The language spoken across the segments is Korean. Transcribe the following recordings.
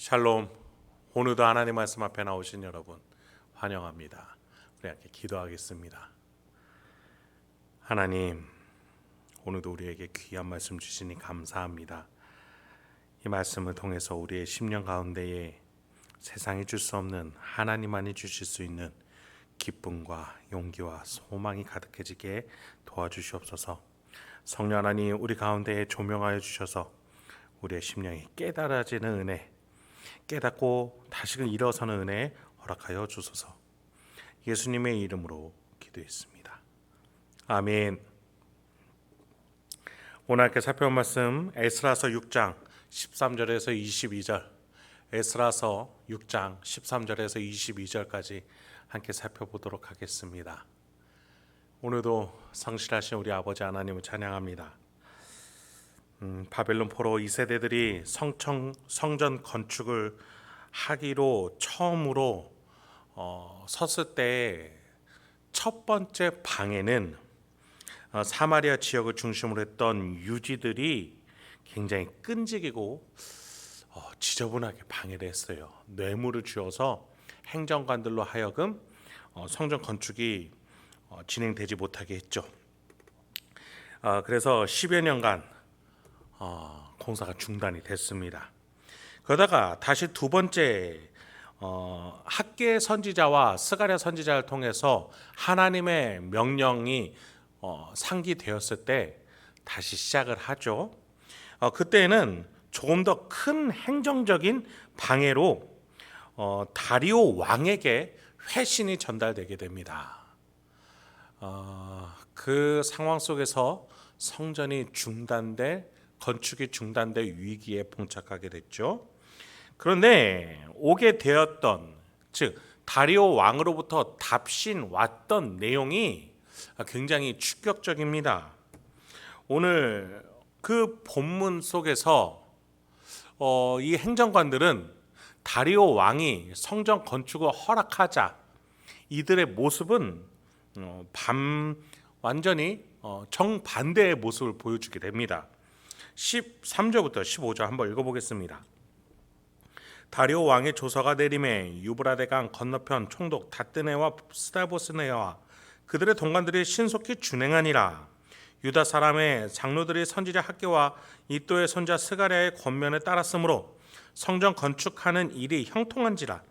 샬롬. 오늘도 하나님 말씀 앞에 나오신 여러분 환영합니다. 우리 함께 기도하겠습니다. 하나님, 오늘도 우리에게 귀한 말씀 주시니 감사합니다. 이 말씀을 통해서 우리의 심령 가운데에 세상이 줄 수 없는 하나님만이 주실 수 있는 기쁨과 용기와 소망이 가득해지게 도와주시옵소서. 성령 하나님, 우리 가운데에 조명하여 주셔서 우리의 심령이 깨달아지는 은혜, 깨닫고 다시금 일어서는 은혜 허락하여 주소서. 예수님의 이름으로 기도했습니다. 아멘. 오늘 함께 살펴볼 말씀 에스라서 6장 13절에서 22절, 에스라서 6장 13절에서 22절까지 함께 살펴보도록 하겠습니다. 오늘도 성실하신 우리 아버지 하나님을 찬양합니다. 바벨론 포로 2세대들이 성전 건축을 하기로 처음으로 섰을 때 첫 번째 방에는 사마리아 지역을 중심으로 했던 유지들이 굉장히 끈질기고 지저분하게 방해를 했어요. 뇌물을 주어서 행정관들로 하여금 성전 건축이 진행되지 못하게 했죠. 그래서 10여 년간 공사가 중단이 됐습니다. 그러다가 다시 두 번째 학계 선지자와 스가랴 선지자를 통해서 하나님의 명령이 상기되었을 때 다시 시작을 하죠. 그때는 조금 더 큰 행정적인 방해로 다리오 왕에게 회신이 전달되게 됩니다. 그 상황 속에서 성전이 건축이 중단될 위기에 봉착하게 됐죠. 그런데 오게 되었던, 즉 다리오 왕으로부터 답신 왔던 내용이 굉장히 충격적입니다. 오늘 그 본문 속에서 이 행정관들은 다리오 왕이 성전 건축을 허락하자 이들의 모습은 완전히 정반대의 모습을 보여주게 됩니다. 13절부터 15절 한번 읽어보겠습니다. 다리오 왕의 조서가 내림에 유브라데강 건너편 총독 다뜨네와 스다보스네와 그들의 동관들이 신속히 준행하니라. 유다 사람의 장로들이 선지자 학계와 이또의 손자 스가랴의 권면에 따랐으므로 성전 건축하는 일이 형통한지라.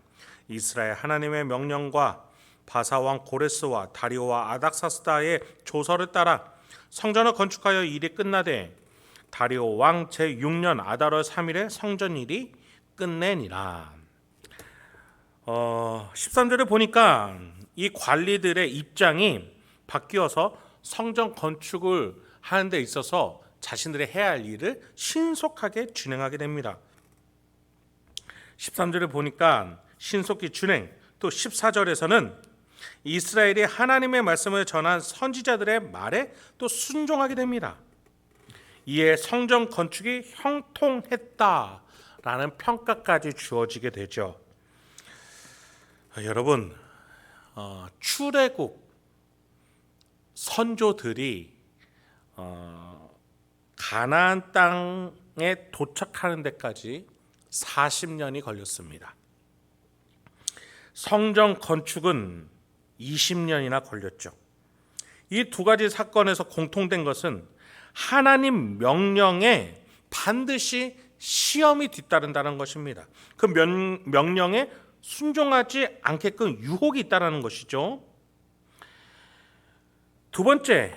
이스라엘 하나님의 명령과 바사왕 고레스와 다리오와 아닥사스다의 조서를 따라 성전을 건축하여 일이 끝나되 다리오 왕 제6년 아달월 3일에 성전 일이 끝내니라. 13절에 보니까 이 관리들의 입장이 바뀌어서 성전 건축을 하는 데 있어서 자신들이 해야 할 일을 신속하게 진행하게 됩니다. 13절에 보니까 신속히 진행, 또 14절에서는 이스라엘이 하나님의 말씀을 전한 선지자들의 말에 또 순종하게 됩니다. 이에 성전 건축이 형통했다라는 평가까지 주어지게 되죠. 여러분, 출애굽 선조들이 가나안 땅에 도착하는 데까지 40년이 걸렸습니다. 성전 건축은 20년이나 걸렸죠. 이 두 가지 사건에서 공통된 것은 하나님 명령에 반드시 시험이 뒤따른다는 것입니다. 그 명령에 순종하지 않게끔 유혹이 있다는 것이죠. 두 번째,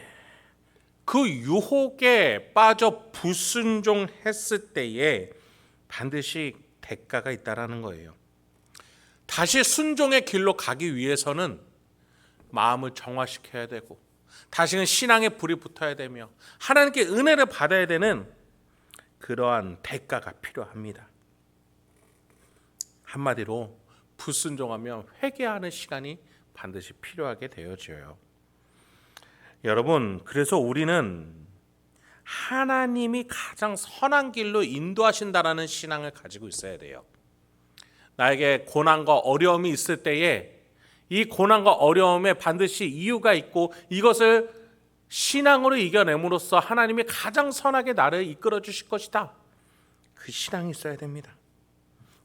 그 유혹에 빠져 불순종했을 때에 반드시 대가가 있다는 거예요. 다시 순종의 길로 가기 위해서는 마음을 정화시켜야 되고 다시는 신앙의 불이 붙어야 되며 하나님께 은혜를 받아야 되는 그러한 대가가 필요합니다. 한마디로 불순종하면 회개하는 시간이 반드시 필요하게 되어져요. 여러분, 그래서 우리는 하나님이 가장 선한 길로 인도하신다라는 신앙을 가지고 있어야 돼요. 나에게 고난과 어려움이 있을 때에 이 고난과 어려움에 반드시 이유가 있고 이것을 신앙으로 이겨냄으로써 하나님이 가장 선하게 나를 이끌어 주실 것이다. 그 신앙이 있어야 됩니다.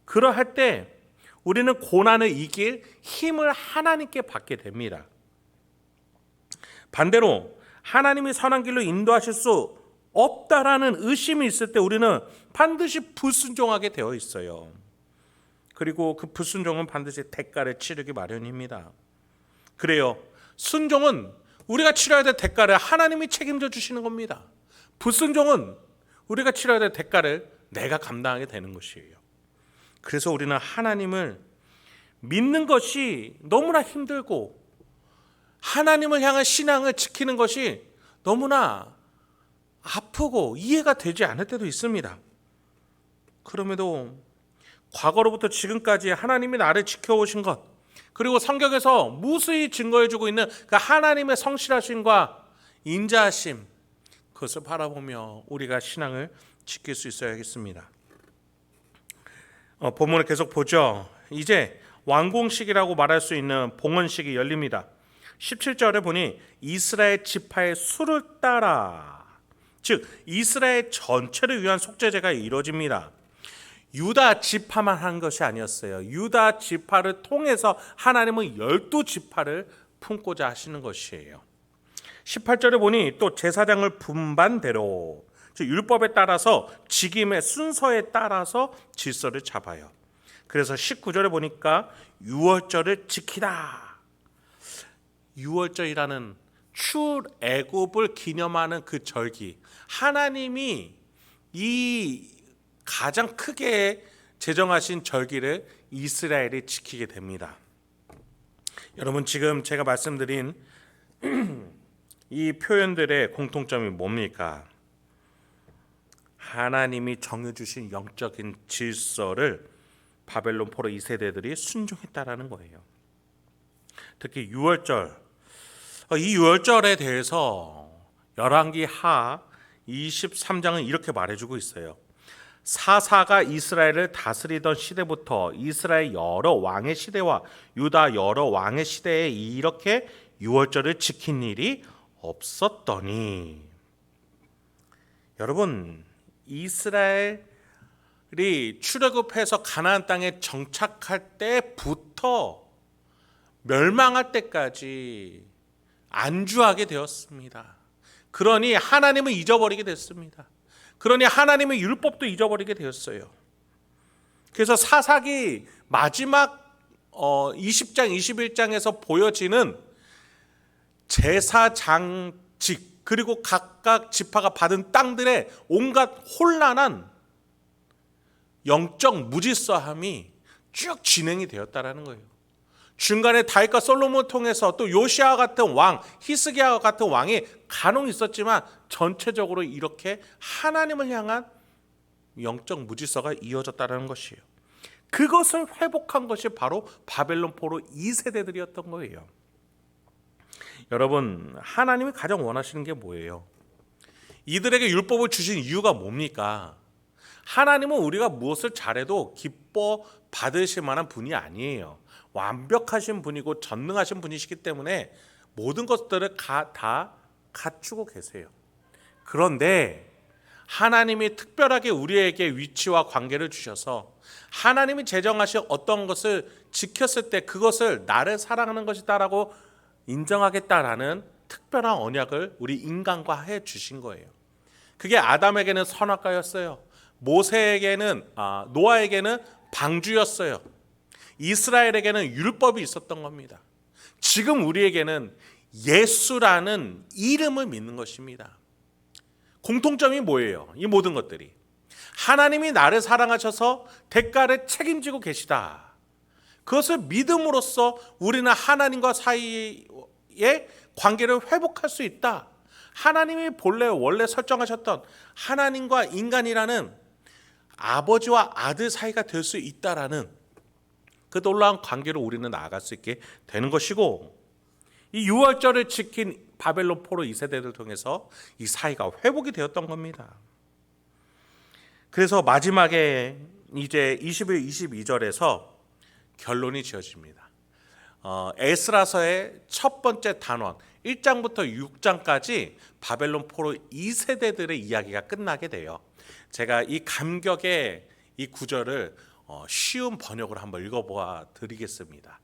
그러할 때 우리는 고난을 이길 힘을 하나님께 받게 됩니다. 반대로 하나님이 선한 길로 인도하실 수 없다라는 의심이 있을 때 우리는 반드시 불순종하게 되어 있어요. 그리고 그 불순종은 반드시 대가를 치르기 마련입니다. 그래요. 순종은 우리가 치러야 될 대가를 하나님이 책임져 주시는 겁니다. 불순종은 우리가 치러야 될 대가를 내가 감당하게 되는 것이에요. 그래서 우리는 하나님을 믿는 것이 너무나 힘들고 하나님을 향한 신앙을 지키는 것이 너무나 아프고 이해가 되지 않을 때도 있습니다. 그럼에도 과거로부터 지금까지 하나님이 나를 지켜오신 것, 그리고 성경에서 무수히 증거해주고 있는 그 하나님의 성실하심과 인자하심, 그것을 바라보며 우리가 신앙을 지킬 수 있어야겠습니다. 본문을 계속 보죠. 이제 완공식이라고 말할 수 있는 봉헌식이 열립니다. 17절에 보니 이스라엘 지파의 수를 따라, 즉 이스라엘 전체를 위한 속죄제가 이루어집니다. 유다 지파만 한 것이 아니었어요. 유다 지파를 통해서 하나님은 12지파를 품고자 하시는 것이에요. 18절에 보니 또 제사장을 분반대로, 즉 율법에 따라서 직임의 순서에 따라서 질서를 잡아요. 그래서 19절에 보니까 유월절을 지키라. 유월절이라는 출애굽을 기념하는 그 절기, 하나님이 이 가장 크게 제정하신 절기를 이스라엘이 지키게 됩니다. 여러분, 지금 제가 말씀드린 이 표현들의 공통점이 뭡니까? 하나님이 정해주신 영적인 질서를 바벨론 포로 2세대들이 순종했다라는 거예요. 특히 유월절, 이 유월절에 대해서 열왕기 하 23장은 이렇게 말해주고 있어요. 사사가 이스라엘을 다스리던 시대부터 이스라엘 여러 왕의 시대와 유다 여러 왕의 시대에 이렇게 유월절을 지킨 일이 없었더니, 여러분, 이스라엘이 출애굽해서 가나안 땅에 정착할 때부터 멸망할 때까지 안주하게 되었습니다. 그러니 하나님을 잊어버리게 됐습니다. 그러니 하나님의 율법도 잊어버리게 되었어요. 그래서 사사기 마지막 20장, 21장에서 보여지는 제사장직, 그리고 각각 지파가 받은 땅들의 온갖 혼란한 영적 무질서함이 쭉 진행이 되었다라는 거예요. 중간에 다윗과 솔로몬을 통해서 또 요시아 같은 왕, 히스기야 같은 왕이 간혹 있었지만 전체적으로 이렇게 하나님을 향한 영적 무질서가 이어졌다는 것이에요. 그것을 회복한 것이 바로 바벨론 포로 2세대들이었던 거예요. 여러분, 하나님이 가장 원하시는 게 뭐예요? 이들에게 율법을 주신 이유가 뭡니까? 하나님은 우리가 무엇을 잘해도 기뻐 받으실 만한 분이 아니에요. 완벽하신 분이고 전능하신 분이시기 때문에 모든 것들을 다 갖추고 계세요. 그런데 하나님이 특별하게 우리에게 위치와 관계를 주셔서 하나님이 제정하신 어떤 것을 지켰을 때 그것을 나를 사랑하는 것이다라고 인정하겠다라는 특별한 언약을 우리 인간과 해 주신 거예요. 그게 아담에게는 선악과였어요. 모세에게는 노아에게는 방주였어요. 이스라엘에게는 율법이 있었던 겁니다. 지금 우리에게는 예수라는 이름을 믿는 것입니다. 공통점이 뭐예요? 이 모든 것들이 하나님이 나를 사랑하셔서 대가를 책임지고 계시다. 그것을 믿음으로써 우리는 하나님과 사이의 관계를 회복할 수 있다. 하나님이 원래 설정하셨던 하나님과 인간이라는 아버지와 아들 사이가 될 수 있다라는 그 놀라운 관계로 우리는 나아갈 수 있게 되는 것이고, 이 유월절을 지킨 바벨론 포로 2세대를 통해서 이 사이가 회복이 되었던 겁니다. 그래서 마지막에 이제 21, 22절에서 결론이 지어집니다. 에스라서의 첫 번째 단원 1장부터 6장까지 바벨론 포로 2세대들의 이야기가 끝나게 돼요. 제가 이 감격의 이 구절을 쉬운 번역을 한번 읽어보아 드리겠습니다.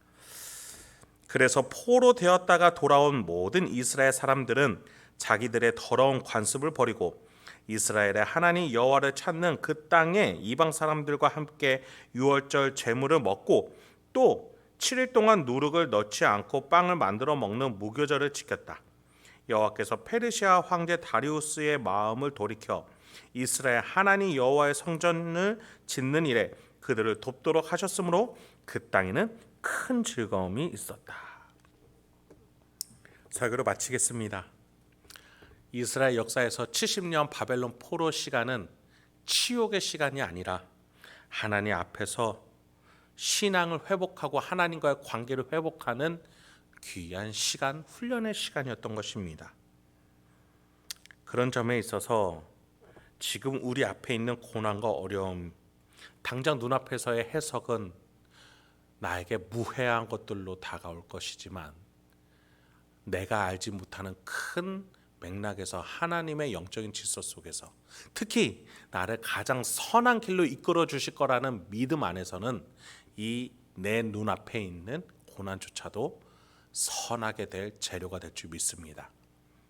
그래서 포로 되었다가 돌아온 모든 이스라엘 사람들은 자기들의 더러운 관습을 버리고 이스라엘의 하나님 여호와를 찾는 그 땅에 이방 사람들과 함께 유월절 제물을 먹고 또 7일 동안 누룩을 넣지 않고 빵을 만들어 먹는 무교절을 지켰다. 여호와께서 페르시아 황제 다리우스의 마음을 돌이켜 이스라엘 하나님 여호와의 성전을 짓는 일에 그들을 돕도록 하셨으므로 그 땅에는 큰 즐거움이 있었다. 설교를 마치겠습니다. 이스라엘 역사에서 70년 바벨론 포로 시간은 치욕의 시간이 아니라 하나님 앞에서 신앙을 회복하고 하나님과의 관계를 회복하는 귀한 시간, 훈련의 시간이었던 것입니다. 그런 점에 있어서 지금 우리 앞에 있는 고난과 어려움, 당장 눈앞에서의 해석은 나에게 무해한 것들로 다가올 것이지만 내가 알지 못하는 큰 맥락에서 하나님의 영적인 질서 속에서 특히 나를 가장 선한 길로 이끌어 주실 거라는 믿음 안에서는 이 내 눈앞에 있는 고난조차도 선하게 될 재료가 될 줄 믿습니다.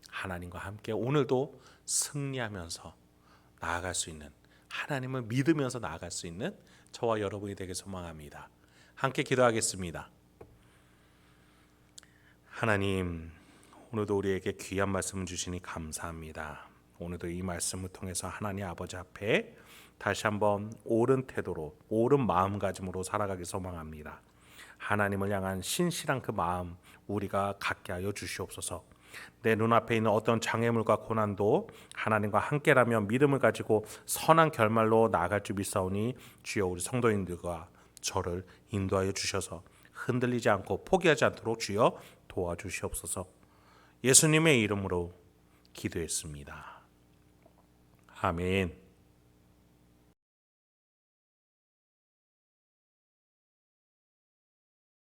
하나님과 함께 오늘도 승리하면서 나아갈 수 있는, 하나님을 믿으면서 나아갈 수 있는 저와 여러분이 되길 소망합니다. 함께 기도하겠습니다. 하나님, 오늘도 우리에게 귀한 말씀을 주시니 감사합니다. 오늘도 이 말씀을 통해서 하나님 아버지 앞에 다시 한번 옳은 태도로, 옳은 마음가짐으로 살아가길 소망합니다. 하나님을 향한 신실한 그 마음 우리가 갖게 하여 주시옵소서. 내 눈앞에 있는 어떤 장애물과 고난도 하나님과 함께라며 믿음을 가지고 선한 결말로 나아갈 줄 믿사오니 주여 우리 성도인들과 저를 인도하여 주셔서 흔들리지 않고 포기하지 않도록 주여 도와주시옵소서. 예수님의 이름으로 기도했습니다. 아멘.